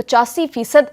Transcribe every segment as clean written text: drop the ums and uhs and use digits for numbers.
85%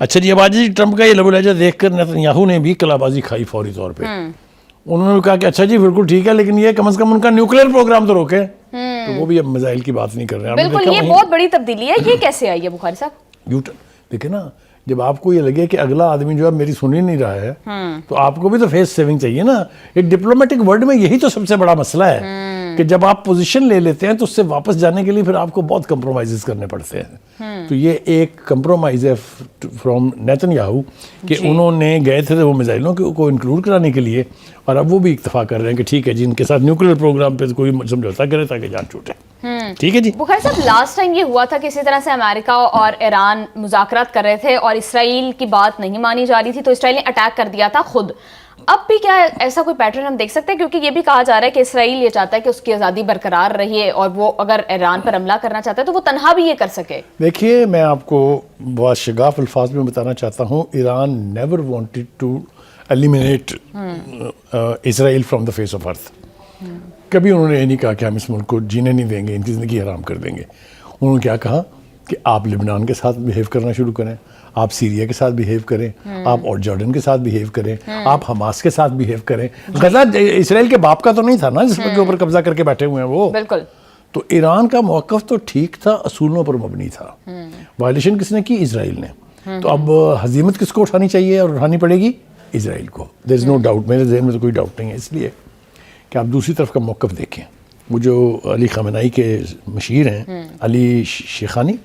اچھا جی، اب آج ٹرمپ کا یہ لب و لہجہ دیکھ کر نیتن نے بھی کلابازی کھائی فوری طور پہ. انہوں نے کہا کہ اچھا جی بالکل ٹھیک ہے، لیکن یہ کم از کم ان کا نیوکلیر پروگرام تو روکے. تو وہ بھی اب میزائل کی بات نہیں کر رہے ہیں. بالکل، یہ بہت بڑی تبدیلی ہے. یہ کیسے آئی ہے بخاری صاحب؟ دیکھیں نا، جب آپ کو یہ لگے کہ اگلا آدمی جو ہے میری سن ہی نہیں رہا ہے تو آپ کو بھی تو فیس سیونگ چاہیے نا. ایک ڈپلومیٹک ورلڈ میں یہی تو سب سے بڑا مسئلہ ہے کہ جب آپ پوزیشن لے لیتے ہیں تو اس سے واپس جانے کے لیے پھر آپ کو بہت کمپرومائزز کرنے پڑتے ہیں. تو یہ ایک کمپرومائز ہے فرام نیتن یاہو کہ انہوں نے گئے تھے وہ میزائلوں کو انکلوڈ کرانے کے لیے، اور اب وہ بھی اکتفا کر رہے ہیں کہ ٹھیک ہے جی ان کے ساتھ نیوکلیر پروگرام پہ کوئی سمجھوتا کرے تاکہ جان چھوٹے. ٹھیک ہے جی. بخاری صاحب، لاسٹ ٹائم یہ ہوا تھا کہ اسی طرح سے امریکہ اور ایران مذاکرات کر رہے تھے اور اسرائیل کی بات نہیں مانی جا رہی تھی تو اسرائیل نے اٹیک کر دیا تھا خود. اب بھی کیا ایسا کوئی پیٹرن ہم دیکھ سکتے ہیں؟ کیونکہ یہ بھی کہا جا رہا ہے کہ اسرائیل یہ چاہتا ہے کہ اس کی آزادی برقرار رہے اور وہ اگر ایران پر حملہ کرنا چاہتا ہے تو وہ تنہا بھی یہ کر سکے. دیکھیے، میں آپ کو بہت شگاف الفاظ میں بتانا چاہتا ہوں، Iran never wanted to eliminate Israel from the face of earth. کبھی انہوں نے یہ نہیں کہا کہ ہم اس ملک کو جینے نہیں دیں گے، ان کی زندگی حرام کر دیں گے. انہوں نے کیا کہا کہ آپ لبنان کے ساتھ بہیو کرنا شروع کریں، آپ سیریا کے ساتھ بہیو کریں، آپ اور جارڈن کے ساتھ بہیو کریں، آپ حماس کے ساتھ بہیو کریں. غزہ اسرائیل کے باپ کا تو نہیں تھا نا جس کے اوپر قبضہ کر کے بیٹھے ہوئے ہیں وہ. بالکل. تو ایران کا موقف تو ٹھیک تھا، اصولوں پر مبنی تھا. وائلیشن کس نے کی؟ اسرائیل نے. تو اب ہزیمت کس کو اٹھانی چاہیے اور اٹھانی پڑے گی؟ اسرائیل کو. دیر از نو ڈاؤٹ، میرے ذہن میں تو کوئی ڈاؤٹ نہیں ہے. اس لیے کہ آپ دوسری طرف کا موقف دیکھیں. وہ جو علی خامنائی کے مشیر ہیں، علی شمخانی،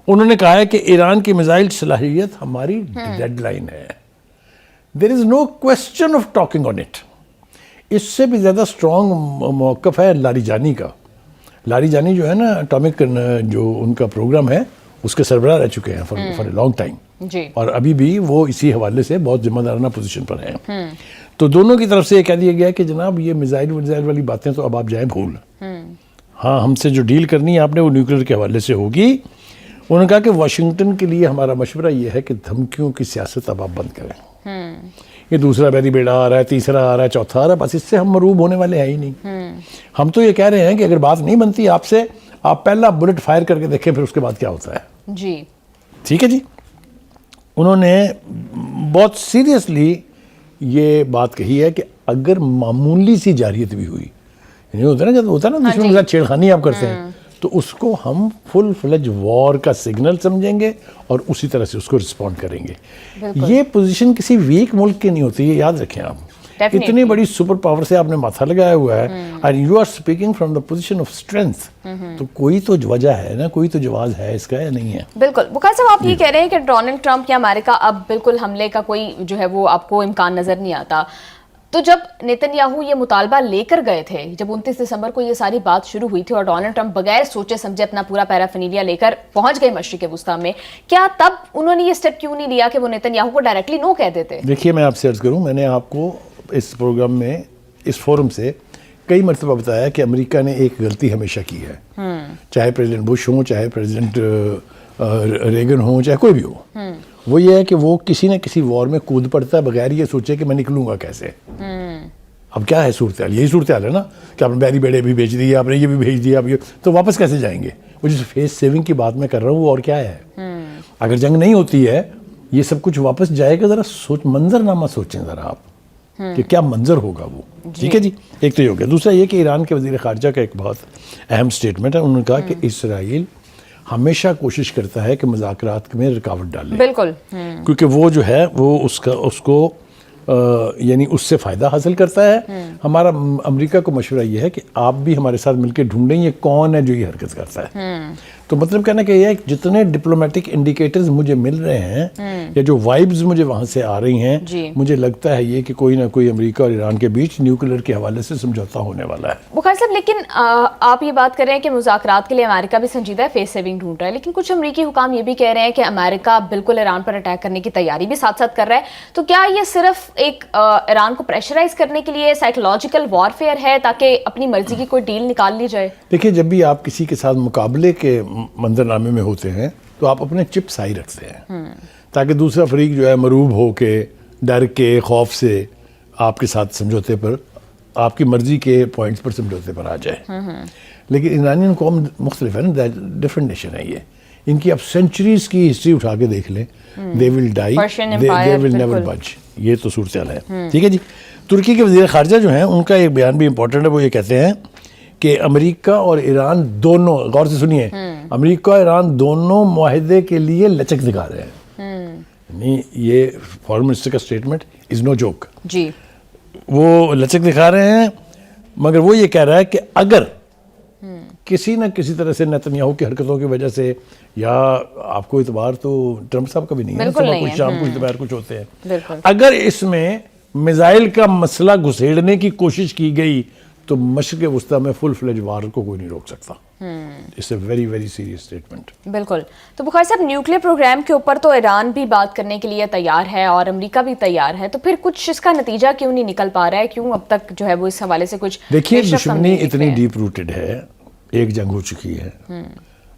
انہوں نے کہا ہے کہ ایران کی میزائل صلاحیت ہماری ڈیڈ لائن ہے. There is no question of talking on it. اس سے بھی زیادہ اسٹرانگ موقف ہے لاریجانی کا. لاریجانی جو ہے نا اٹامک جو ان کا پروگرام ہے اس کے سربراہ رہ چکے ہیں فار اے لانگ ٹائم جی، اور ابھی بھی وہ اسی حوالے سے بہت ذمہ دارانہ پوزیشن پر ہیں. تو دونوں کی طرف سے یہ کہہ دیا گیا کہ جناب یہ میزائل والی باتیں تو اب آپ جائیں بھول. ہاں، ہم سے جو ڈیل کرنی ہے آپ نے وہ نیوکلیر کے حوالے سے ہوگی. انہوں نے کہا کہ واشنگٹن کے لیے ہمارا مشورہ یہ ہے کہ دھمکیوں کی سیاست اب آپ بند کریں. یہ دوسرا بیری بیڑا آ رہا ہے، تیسرا آ رہا ہے، چوتھا آ رہا ہے، بس اس سے ہم مروب ہونے والے ہیں ہی نہیں. ہم تو یہ کہہ رہے ہیں کہ اگر بات نہیں بنتی آپ سے، آپ پہلا بلٹ فائر کر کے دیکھیں پھر اس کے بعد کیا ہوتا ہے جی. ٹھیک ہے جی. انہوں نے بہت سیریسلی یہ بات کہی ہے کہ اگر معمولی سی جارحیت بھی ہوئی، یعنی ہوتا ہے نا، جب ہوتا ہے نا دشمن کے ساتھ چھیڑخانی آپ کرتے ہیں، تو اس کو ہم فل فلج وار کا سگنل سمجھیں گے اور اسی طرح سے اس کو رسپونڈ کریں گے. یہ پوزیشن کسی ویک ملک کی نہیں ہوتی، یہ یاد رکھیں آپ. اتنی بڑی سپر پاور سے آپ نے ماتھا لگایا ہوا ہے اور you are speaking from the position of strength. تو کوئی تو وجہ ہے نا، کوئی تو جواز ہے اس کا یا نہیں ہے. بالکل. بخاری صاحب، آپ یہ کہہ رہے ہیں کہ ڈونلڈ ٹرمپ یا امریکہ اب بالکل حملے کا کوئی جو ہے وہ آپ کو امکان نظر نہیں آتا. تو جب نیتن یاہو یہ مطالبہ لے کر گئے تھے، جب 29 دسمبر کو یہ ساری بات شروع ہوئی تھی اور ڈونلڈ ٹرمپ بغیر سوچے سمجھے اپنا پورا پیرافینیلیا لے کر پہنچ گئے مشرق وسطیٰ میں، کیا تب انہوں نے یہ سٹیپ کیوں نہیں لیا کہ وہ نیتن یاہو کو ڈائریکٹلی نو کہہ دیتے؟ دیکھیے، میں آپ سے عرض کروں، میں نے آپ کو اس پروگرام میں اس فورم سے کئی مرتبہ بتایا کہ امریکہ نے ایک غلطی ہمیشہ کی ہے، چاہے پریزیڈنٹ بش ہوں، چاہے پریزیڈنٹ ریگن ہوں، چاہے کوئی بھی ہو. وہ یہ ہے کہ وہ کسی نہ کسی وار میں کود پڑتا ہے بغیر یہ سوچے کہ میں نکلوں گا کیسے. اب کیا ہے صورتحال؟ یہی صورتحال ہے نا کہ آپ نے بیری بیڑے بھی بھیج دیے، آپ نے یہ بھی بھیج دیا، اب یہ تو واپس کیسے جائیں گے؟ وہ جس فیس سیونگ کی بات میں کر رہا ہوں وہ اور کیا ہے. اگر جنگ نہیں ہوتی ہے یہ سب کچھ واپس جائے گا. ذرا منظر نامہ سوچیں ذرا آپ کہ کیا منظر ہوگا وہ. ٹھیک ہے جی. ایک تو یہ ہو گیا. دوسرا یہ کہ ایران کے وزیر خارجہ کا ایک بہت اہم سٹیٹمنٹ ہے. انہوں نے کہا کہ اسرائیل ہمیشہ کوشش کرتا ہے کہ مذاکرات میں رکاوٹ ڈالے. بالکل. کیونکہ وہ جو ہے وہ اس کو یعنی اس سے فائدہ حاصل کرتا ہے. ہمارا امریکہ کو مشورہ یہ ہے کہ آپ بھی ہمارے ساتھ مل کے ڈھونڈیں یہ کون ہے جو یہ حرکت کرتا ہے. تو مطلب کہنا کہ یہ ہے جتنے ڈپلومیٹک انڈیکیٹرز مجھے مل رہے ہیں یا جو وائبز مجھے وہاں سے آ رہی ہیں، مجھے لگتا ہے یہ کہ کوئی نہ کوئی امریکہ اور ایران کے بیچ نیوکلیر کے حوالے سے سمجھوتا ہونے والا ہے. بخاری صاحب، لیکن آپ یہ بات کر رہے ہیں کہ مذاکرات کے لیے امریکہ بھی سنجیدہ ہے، فیس سیونگ ڈھونڈ رہا ہے، لیکن کچھ امریکی حکام یہ بھی کہہ رہے ہیں کہ امریکہ بالکل ایران پر اٹیک کرنے کی تیاری بھی ساتھ ساتھ کر رہا ہے. تو کیا یہ صرف ایک ایران کو پریشرائز کرنے کے لیے سائیکولوجیکل وارفیئر ہے تاکہ اپنی مرضی کی کوئی ڈیل نکال لی جائے؟ دیکھیے، جب بھی آپ کسی کے ساتھ مقابلے کے منظرنامے میں ہوتے ہیں تو آپ اپنے چپس ہائی رکھتے ہیں تاکہ دوسرا فریق جو ہے مروب ہو کے، ڈر کے، خوف سے آپ کے ساتھ سمجھوتے پر، آپ کی مرضی کے پوائنٹس پر سمجھوتے پر آ جائے. لیکن ایرانین قوم مختلف ہے نا، ڈفرینٹ نیشن ہے. یہ ان کی اب سینچریز کی ہسٹری اٹھا کے دیکھ لیں, دے ول ڈائی, دے ول نیور بچ. یہ تو صورتحال ہے. ٹھیک ہے جی. ترکی کے وزیر خارجہ جو ہیں ان کا ایک بیان بھی امپورٹنٹ ہے. وہ یہ کہتے ہیں کہ امریکہ اور ایران دونوں, غور سے سنیے, امریکہ اور ایران دونوں معاہدے کے لیے لچک دکھا رہے ہیں. نہیں, یہ فارن منسٹر کا اسٹیٹمنٹ از نو جوک جی. وہ لچک دکھا رہے ہیں, مگر وہ یہ کہہ رہا ہے کہ اگر کسی نہ کسی طرح سے نیتن یاہو کی حرکتوں کی وجہ سے, یا آپ کو اعتبار تو ٹرمپ صاحب کا بھی نہیں ہے, صبح کچھ شام کچھ دوپہر کچھ ہوتے ہیں, اگر اس میں میزائل کا مسئلہ گھسیڑنے کی کوشش کی گئی تو مشرق وسطیٰ میں فل فلیج وار کو کوئی نہیں روک سکتا. It's a very very serious statement. بالکل. تو بخاری صاحب, نیوکلیر پروگرام کے اوپر تو ایران بھی بات کرنے کے لیے تیار ہے اور امریکہ بھی تیار ہے, تو پھر کچھ اس کا نتیجہ کیوں نہیں نکل پا رہا ہے؟ کیوں اب تک جو ہے وہ اس حوالے سے کچھ دیکھیے, دشمنی اتنی ڈیپ روٹڈ ہے, ایک جنگ ہو چکی ہے.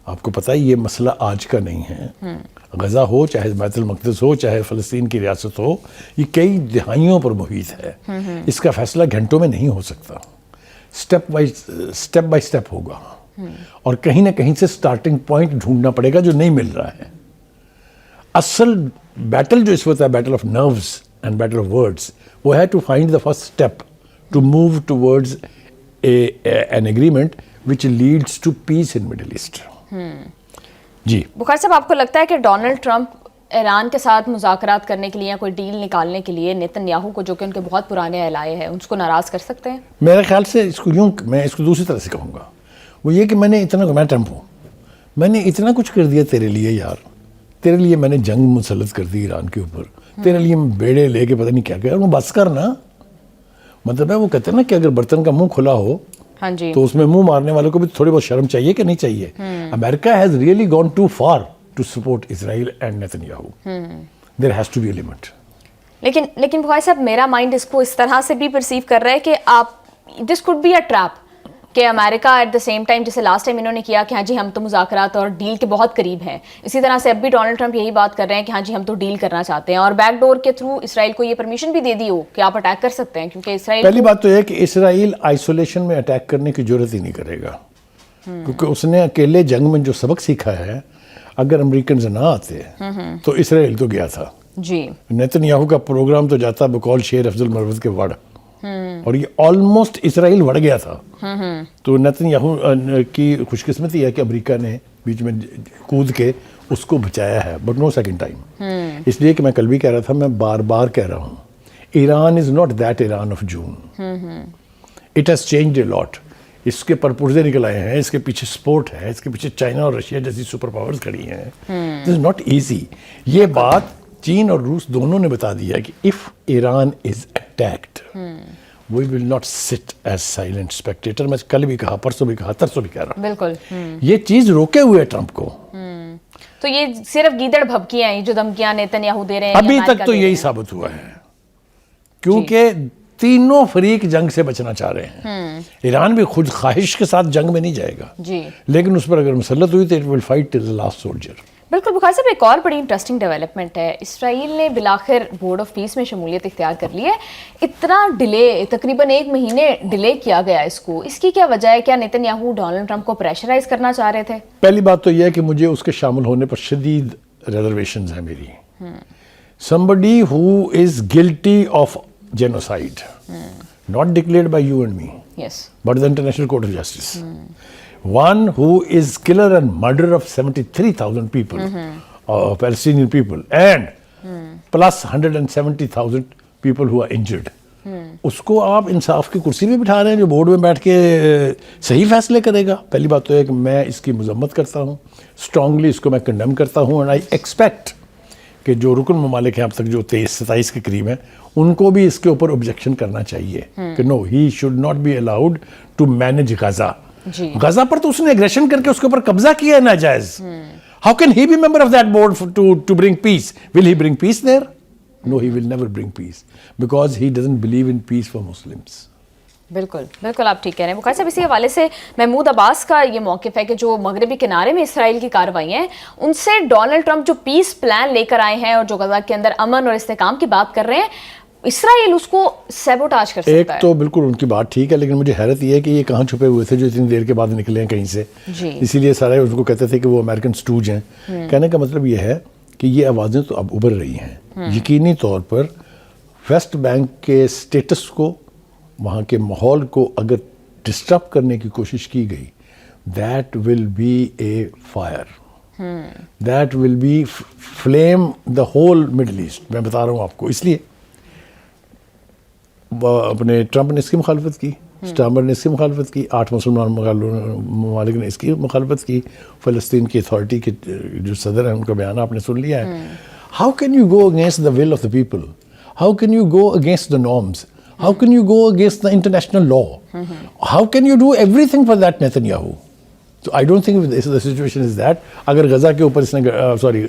آپ کو پتہ ہے یہ مسئلہ آج کا نہیں ہے. غزہ ہو, چاہے بیت المقدس ہو, چاہے فلسطین کی ریاست ہو, یہ کئی دہائیوں پر محیط ہے. اس کا فیصلہ گھنٹوں میں نہیں ہو سکتا, سٹیپ بائی سٹیپ ہوگا, اور کہیں نہ کہیں سے سٹارٹنگ پوائنٹ ڈھونڈنا پڑے گا جو نہیں مل رہا ہے. اصل بیٹل جو اس وقت ہے, battle of nerves and battle of words, وہ ہے to find the first step to move towards an agreement which leads to peace in Middle East. جی بخاری صاحب, آپ کو لگتا ہے کہ ڈونلڈ ٹرمپ ایران کے ساتھ مذاکرات کرنے کے لیے یا کوئی ڈیل نکالنے کے لیے نیتن یاہو کو, جو کہ ان کے بہت پرانے علائے ہیں, اس کو ناراض کر سکتے ہیں؟ میرے خیال سے اس کو یوں, میں اس کو دوسری طرح سے کہوں گا, وہ یہ کہ میں ٹرمپ ہوں, میں نے اتنا کچھ کر دیا تیرے لیے یار, تیرے لیے میں نے جنگ مسلط کر دی ایران کے اوپر, تیرے لیے میں بیڑے لے کے پتہ نہیں کیا کیا, وہ بس کرنا. مطلب ہے وہ کہتے ہیں نا کہ اگر برتن کا منہ کھلا ہو تو اس میں منہ مارنے والوں کو بھی تھوڑی بہت شرم چاہیے کہ نہیں چاہیے. America has really gone too far to support Israel and Netanyahu. There has to be a limit. لیکن بخاری صاحب, میرا مائنڈ اس کو اس طرح سے بھی پرسیو کر رہا ہے کہ آپ, دس کوڈ بی اے ٹریپ, کہ امریکہ ایٹ دا سیم ٹائم, جیسے لاسٹ ٹائم انہوں نے کیا کہ ہاں جی ہم تو مذاکرات اور ڈیل کے بہت قریب ہیں, اسی طرح سے اب بھی ڈونلڈ ٹرمپ یہی بات کر رہے ہیں کہ ہاں جی ہم تو ڈیل کرنا چاہتے ہیں, اور بیک ڈور کے تھرو اسرائیل کو یہ پرمیشن بھی دے دی ہو کہ آپ اٹیک کر سکتے ہیں, کیونکہ اسرائیل, پہلی بات تو یہ کہ اسرائیل آئسولیشن میں اٹیک کرنے کی ضرورت ہی نہیں کرے گا, کیونکہ اس نے اکیلے جنگ میں جو سبق سیکھا ہے, اگر امریکنز نہ آتے تو اسرائیل تو گیا تھا. جی نیتن یاہو کا پروگرام تو جاتا بقول شیر افضل مروت کے وڑ, اور یہ آلموسٹ اسرائیل وڑ گیا تھا. تو نیتن یاہو کی خوش قسمتی ہے کہ امریکہ نے بیچ میں کود کے اس کو بچایا ہے, بٹ نو سیکنڈ ٹائم. اس لیے کہ میں کل بھی کہہ رہا تھا, میں بار بار کہہ رہا ہوں, Iran is not that Iran of June. It has changed a lot. اس کے پرپرزے نکل آئے ہیں, اس کے پیچھے سپورٹ ہے, اس کے پیچھے چائنا اور رشیا جیسی سپر پاورز کھڑی ہیں. دس از ناٹ ایزی. یہ بات چین اور روس دونوں نے بتا دیا کہ if Iran is attacked we will not sit as silent spectator. میں کل بھی کہا, پرسوں بھی کہا, ترسوں بھی کہہ رہا ہوں, بالکل یہ چیز روکے ہوئے ٹرمپ کو. تو یہ صرف گیدڑ بھبکیاں ہیں جو دھمکیاں نیتن یاہو دے رہے ہیں, ابھی تک تو یہی ثابت ہوا ہے, کیونکہ تینوں فریق جنگ سے بچنا چاہ رہے ہیں. ایران بھی خود خواہش کے ساتھ جنگ میں نہیں جائے گا, لیکن اس پر اگر مسلط ہوئی تو it will fight till the last soldier. بالکل بخاری صاحب, ایک اور بڑی انٹرسٹنگ ڈیولپمنٹ ہے, اسرائیل نے بالآخر بورڈ آف پیس میں شمولیت اختیار کر لی ہے. اتنا ڈیلے, تقریباً 1 مہینے ڈیلے کیا گیا اس کو, اس کی کیا وجہ ہے؟ کیا نیتن یاہو ڈونلڈ ٹرمپ کو پریشرائز کرنا چاہ رہے تھے؟ پہلی بات تو یہ ہے کہ مجھے اس کے شامل ہونے پر شدید ریزرویشنز ہیں میری. somebody who is guilty of genocide, not declared by you and me, yes, but the International Court of Justice. One who is killer and murderer of 73,000 people, Palestinian people, and plus 170,000 people who are injured. اس کو آپ انصاف کی کرسی پہ بٹھا رہے ہیں جو بورڈ میں بیٹھ کے صحیح فیصلے کرے گا. پہلی بات تو ہے کہ میں اس کی مذمت کرتا ہوں, اسٹرانگلی اس کو میں کنڈیم کرتا ہوں, اینڈ آئی ایکسپیکٹ کہ جو رکن ممالک ہیں اب تک جو 27 کے قریب ہیں, ان کو بھی اس کے اوپر آبجیکشن کرنا چاہیے کہ no, he should not be allowed to manage Gaza. Gaza پر تو اس نے ایگریشن کر کے اس کے اوپر قبضہ کیا ہے ناجائز. How can he be member of that board to bring peace? Will he bring peace there? No, he will never bring peace because he doesn't believe in peace for Muslims. بالکل آپ ٹھیک کہہ رہے ہیں بخاری صاحب. اسی حوالے سے محمود عباس کا یہ موقف ہے کہ جو مغربی کنارے میں اسرائیل کی کارروائی ہیں, ان سے ڈونلڈ ٹرمپ جو پیس پلان لے کر آئے ہیں اور جو غزہ کے اندر امن اور استحکام کی بات کر رہے ہیں, اسرائیل اس کو سیبوٹاج کر ایک سکتا ہے. تو بالکل ان کی بات ٹھیک ہے، لیکن مجھے حیرت یہ ہے کہ یہ کہاں چھپے ہوئے تھے جو اتنی دیر کے بعد نکلے ہیں کہیں سے. جی اسی لیے سارے ان کو کہتے تھے کہ وہ امریکن سٹوج ہیں. کہنے کا مطلب یہ ہے کہ یہ آوازیں تو اب ابھر رہی ہیں. یقینی طور پر ویسٹ بینک کے سٹیٹس کو، وہاں کے ماحول کو اگر ڈسٹرب کرنے کی کوشش کی گئی، that will be a fire, that will be flame the whole Middle East. میں بتا رہا ہوں آپ کو. اس لیے اپنے ٹرمپ نے اس کی مخالفت کی، سٹارمر نے اس کی مخالفت کی، 8 مسلمان ممالک نے اس کی مخالفت کی، فلسطین کی اتھارٹی کے جو صدر ہیں ان کا بیان آپ نے سن لیا ہے. How can you go against the will of the people? How can you go against the norms? How can you go against the international law? How can you do everything for that Netanyahu? تو I don't think the situation is that. اگر Gaza کے اوپر اس نے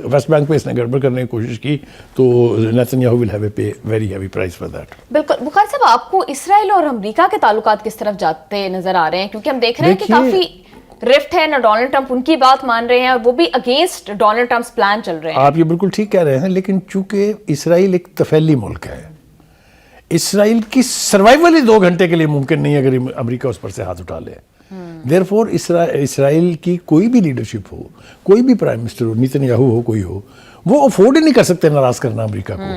waste bank پہ اس نے گڑبڑ کرنے کی کوشش کی تو Netanyahu will have a pay very heavy price for that. بالکل. بخاری صاحب، آپ کو اسرائیل اور امریکہ کے تعلقات کس طرف جاتے نظر آ رہے ہیں؟ کیونکہ ہم دیکھ رہے ہیں کہ کافی رفٹ ہے، نہ ڈونلڈ ٹرمپ ان کی بات مان رہے ہیں اور وہ بھی اگینسٹ ڈونلڈ ٹرمپس پلان چل رہے ہیں. آپ یہ بالکل ٹھیک کہہ رہے ہیں، لیکن چونکہ اسرائیل ایک تفیلی ملک ہے، اسرائیل کی سروائیول ہی 2 گھنٹے کے لیے ممکن نہیں اگر امریکہ اس پر سے ہاتھ اٹھا لے. دیئرفور اسرائیل کی کوئی بھی لیڈرشپ ہو، کوئی بھی پرائم منسٹر ہو، نیتنیاہو ہو، کوئی ہو، وہ افورڈ ہی نہیں کر سکتے ناراض کرنا امریکہ کو.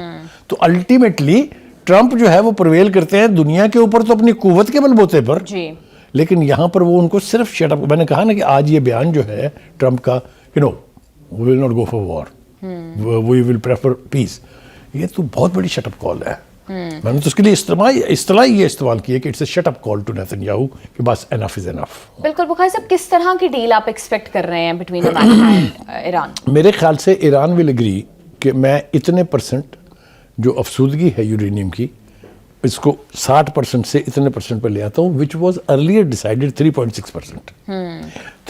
تو الٹیمیٹلی ٹرمپ جو ہے وہ پرویل کرتے ہیں دنیا کے اوپر تو اپنی قوت کے بل بوتے پر، جی، لیکن یہاں پر وہ ان کو صرف شٹ اپ. میں نے کہا نا کہ آج یہ بیان جو ہے ٹرمپ کا کہ no we will not go for war, we will prefer peace, یہ تو بہت بڑی شٹ اپ کال ہے. میں نے تو اس کے لیے اصطلاح یہ استعمال کی ہے کہ it's a shut up call to Netanyahu کہ بس انف از انف. بالکل. بخاری صاحب، کس طرح کی ڈیل آپ ایکسپیکٹ کر رہے ہیں بٹوین امریکہ اینڈ ایران؟ میرے خیال سے ایران ول اگری کہ میں اتنے % جو افسودگی ہے یورینیم کی، اس کو 60% سے اتنے % پر لے آتا ہوں، وچ واز ارلیئر ڈیسائیڈڈ 3.6%.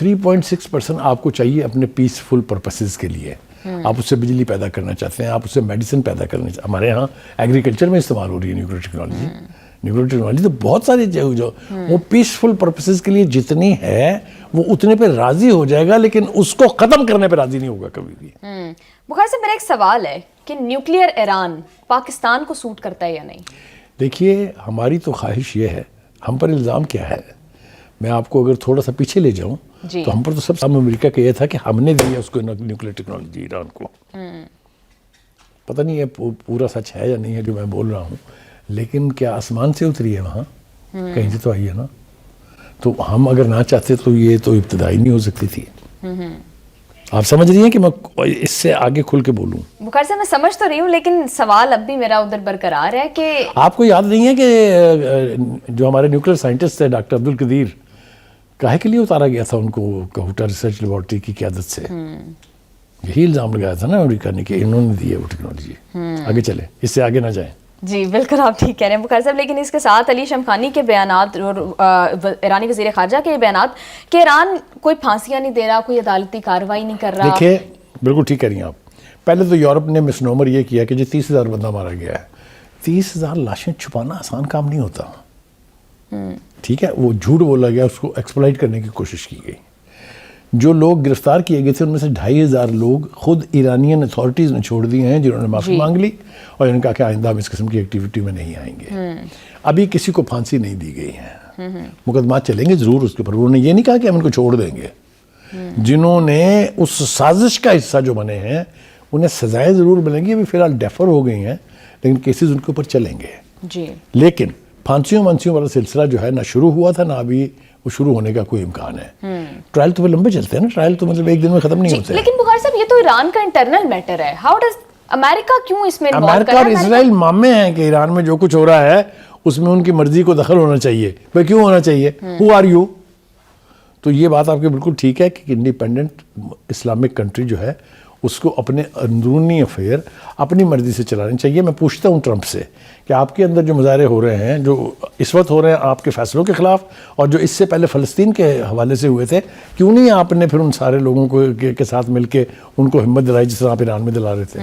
3.6% آپ کو چاہیے اپنے پیسفل پرپسز کے لیے. آپ اس سے بجلی پیدا کرنا چاہتے ہیں، آپ اس سے میڈیسن پیدا کرنا چاہتے ہیں. ہمارے ہاں ایگریکلچر میں استعمال ہو رہی ہے نیوکلیر ٹیکنالوجی. نیوکلیر ٹیکنالوجی تو بہت سارے جو وہ پیسفل پرپسز کے لیے جتنی ہے وہ اتنے پہ راضی ہو جائے گا، لیکن اس کو ختم کرنے پہ راضی نہیں ہوگا کبھی بھی. بخاری صاحب، میرا ایک سوال ہے کہ نیوکلیئر ایران پاکستان کو سوٹ کرتا ہے یا نہیں؟ دیکھیے، ہماری تو خواہش یہ ہے، ہم پر الزام کیا ہے؟ میں آپ کو اگر تھوڑا سا پیچھے لے جاؤں تو ہم پر تو سب امریکہ کا یہ تھا کہ ہم نے دیا اس کو نیوکلیر ٹیکنالوجی ایران کو. پتہ نہیں یہ پورا سچ ہے یا نہیں ہے جو میں بول رہا ہوں، لیکن کیا آسمان سے اتری ہے؟ وہاں کہیں سے تو آئی ہے نا. تو ہم اگر نہ چاہتے تو یہ تو ابتدائی نہیں ہو سکتی تھی. آپ سمجھ رہی ہیں کہ میں اس سے آگے کھل کے بولوں؟ بخاری صاحب، میں سمجھ تو رہی ہوں، لیکن سوال اب بھی میرا ادھر برقرار ہے کہ آپ کو یاد نہیں ہے کہ جو ہمارے نیوکلیر سائنٹسٹ تھے ڈاکٹر عبدالقدیر، کاہے کے لیے اتارا گیا تھا ان کو کہوٹا ریسرچ لیبارٹری کی قیادت سے؟ یہی الزام لگایا تھا نا امریکہ نے کہ انہوں نے دی ہے وہ ٹیکنالوجی. آگے چلے، اس سے آگے نہ جائیں. جی بالکل، آپ ٹھیک کہہ رہے ہیں بخاری صاحب. لیکن اس کے ساتھ علی شمخانی کے بیانات اور ایرانی وزیر خارجہ کے بیانات کہ ایران کوئی پھانسیاں نہیں دے رہا، کوئی عدالتی کارروائی نہیں کر رہا. دیکھیے، بالکل ٹھیک کہہ رہی ہیں آپ. پہلے تو یورپ نے مسنومر یہ کیا کہ جی 30,000 بندہ مارا گیا ہے. 30,000 لاشیں چھپانا آسان کام نہیں ہوتا. ٹھیک ہے، وہ جھوٹ بولا گیا، اس کو ایکسپلائٹ کرنے کی کوشش کی گئی. جو لوگ گرفتار کیے گئے تھے ان میں سے 2,500 لوگ خود ایرانین اتھارٹیز نے چھوڑ دیے ہیں، جنہوں نے معافی مانگ لی اور انہوں نے کہا کہ آئندہ ہم اس قسم کی ایکٹیویٹی میں نہیں آئیں گے. ابھی کسی کو پھانسی نہیں دی گئی ہے. مقدمات چلیں گے ضرور اس کے اوپر. انہوں نے یہ نہیں کہا کہ ہم ان کو چھوڑ دیں گے. جنہوں نے اس سازش کا حصہ جو بنے ہیں انہیں سزائیں ضرور ملیں گی. ابھی فی الحال ڈیفر ہو گئی ہیں، لیکن کیسز ان کے اوپر چلیں گے. جی، لیکن پھانسیوں والا سلسلہ جو ہے نہ شروع ہوا تھا، نہ ابھی وہ شروع ہونے کا کوئی امکان ہے. ٹرائل تو لمبے چلتے ہیں نا، ٹرائل تو مطلب ایک دن میں ختم نہیں ہوتے. لیکن بخاری صاحب، یہ تو ایران کا انٹرنل میٹر ہے. ہاؤ ڈز امریکہ کیوں اس میں انوالو امریکہ اور اسرائیل مامے ہیں کہ ایران میں جو کچھ ہو رہا ہے اس میں ان کی مرضی کو دخل ہونا چاہیے. بھائی کیوں ہونا چاہیے؟ Who are you? تو یہ بات آپ کی بالکل ٹھیک ہے کہ انڈیپینڈنٹ اسلامک کنٹری جو ہے اس کو اپنے اندرونی افیئر اپنی مرضی سے چلانے چاہیے. میں پوچھتا ہوں ٹرمپ سے کہ آپ کے اندر جو مظاہرے ہو رہے ہیں، جو اس وقت ہو رہے ہیں آپ کے فیصلوں کے خلاف، اور جو اس سے پہلے فلسطین کے حوالے سے ہوئے تھے، کیوں نہیں آپ نے پھر ان سارے لوگوں کو کے ساتھ مل کے ان کو ہمت دلائی جس طرح آپ ایران میں دلا رہے تھے؟